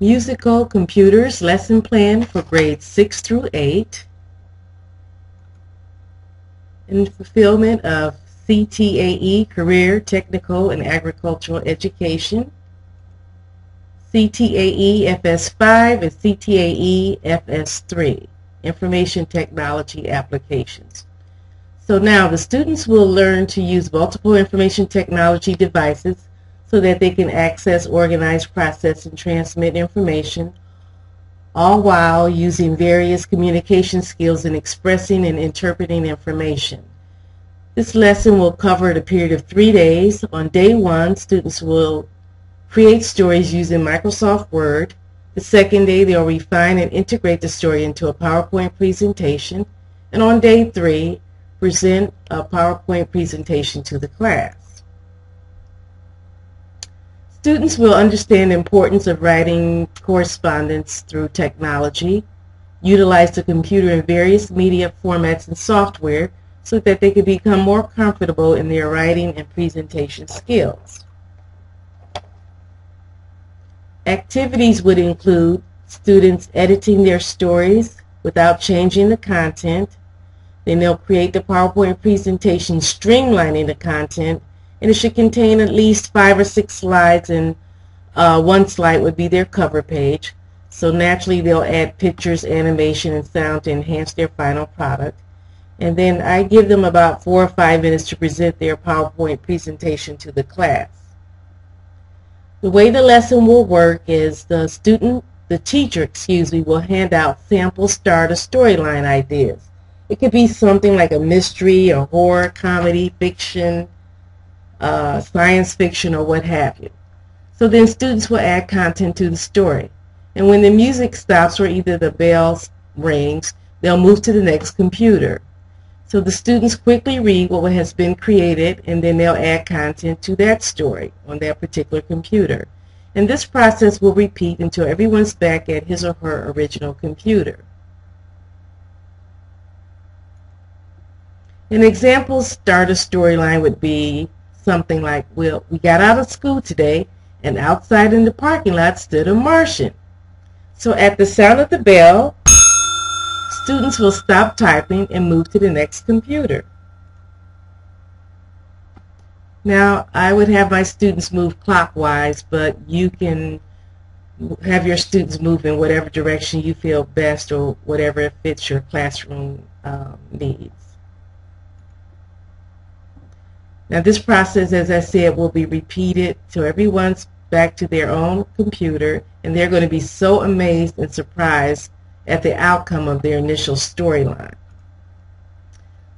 Musical Computers Lesson Plan for grades 6 through 8. In fulfillment of CTAE, Career, Technical, and Agricultural Education. CTAE FS5 and CTAE FS3, Information Technology Applications. So now the students will learn to use multiple information technology devices so that they can access, organize, process, and transmit information, all while using various communication skills in expressing and interpreting information. This lesson will cover a period of 3 days. On day 1, students will create stories using Microsoft Word. The second day, they'll refine and integrate the story into a PowerPoint presentation. And on day 3, present a PowerPoint presentation to the class. Students will understand the importance of writing correspondence through technology, utilize the computer in various media formats and software so that they can become more comfortable in their writing and presentation skills. Activities would include students editing their stories without changing the content. Then they'll create the PowerPoint presentation streamlining the content, and it should contain at least 5 or 6 slides, and one slide would be their cover page. So naturally they'll add pictures, animation, and sound to enhance their final product. And then I give them about 4 or 5 minutes to present their PowerPoint presentation to the class. The way the lesson will work is the teacher will hand out sample starter storyline ideas. It could be something like a mystery, or horror, comedy, fiction, science fiction, or what have you. So then students will add content to the story. And when the music stops or either the bell rings, they'll move to the next computer. So the students quickly read what has been created, and then they'll add content to that story on that particular computer. And this process will repeat until everyone's back at his or her original computer. An example starter storyline would be something like, well, we got out of school today, and outside in the parking lot stood a Martian. So at the sound of the bell, students will stop typing and move to the next computer. Now, I would have my students move clockwise, but you can have your students move in whatever direction you feel best or whatever fits your classroom needs. Now, this process, as I said, will be repeated till everyone's back to their own computer, and they're going to be so amazed and surprised at the outcome of their initial storyline.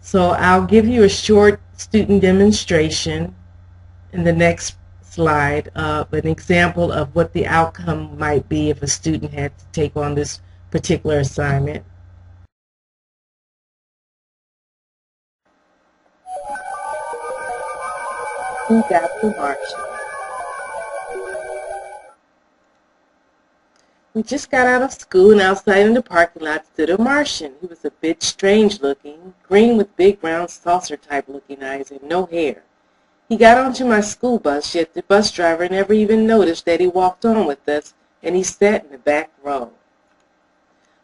So I'll give you a short student demonstration in the next slide of an example of what the outcome might be if a student had to take on this particular assignment. Who got the Martian? We just got out of school, and outside in the parking lot stood a Martian. He was a bit strange looking, green with big round saucer type looking eyes and no hair. He got onto my school bus, yet the bus driver never even noticed that he walked on with us, and he sat in the back row.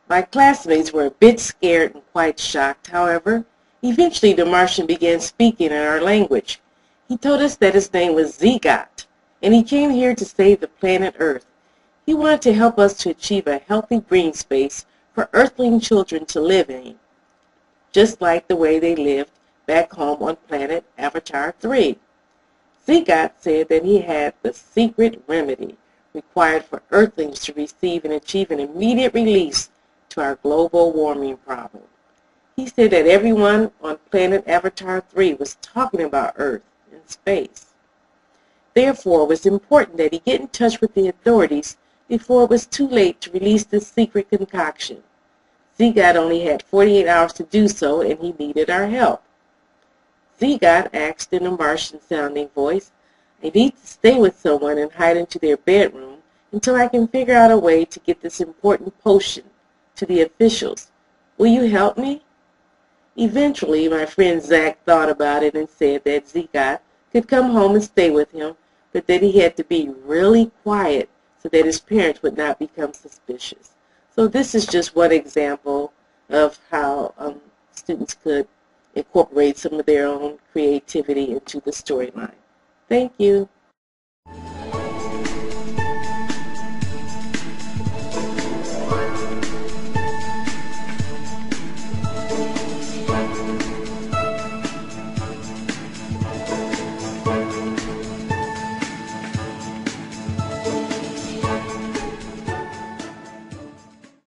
My classmates were a bit scared and quite shocked. However, eventually the Martian began speaking in our language. He told us that his name was Zegat, and he came here to save the planet Earth. He wanted to help us to achieve a healthy green space for Earthling children to live in, just like the way they lived back home on planet Avatar 3. Zegat said that he had the secret remedy required for Earthlings to receive and achieve an immediate release to our global warming problem. He said that everyone on planet Avatar 3 was talking about Earth and space. Therefore, it was important that he get in touch with the authorities before it was too late to release this secret concoction. Zegat only had 48 hours to do so, and he needed our help. Zegat asked in a Martian-sounding voice, I need to stay with someone and hide into their bedroom until I can figure out a way to get this important potion to the officials. Will you help me? Eventually, my friend Zach thought about it and said that Zegat could come home and stay with him, but that he had to be really quiet so that his parents would not become suspicious. So this is just one example of how students could incorporate some of their own creativity into the storyline. Thank you.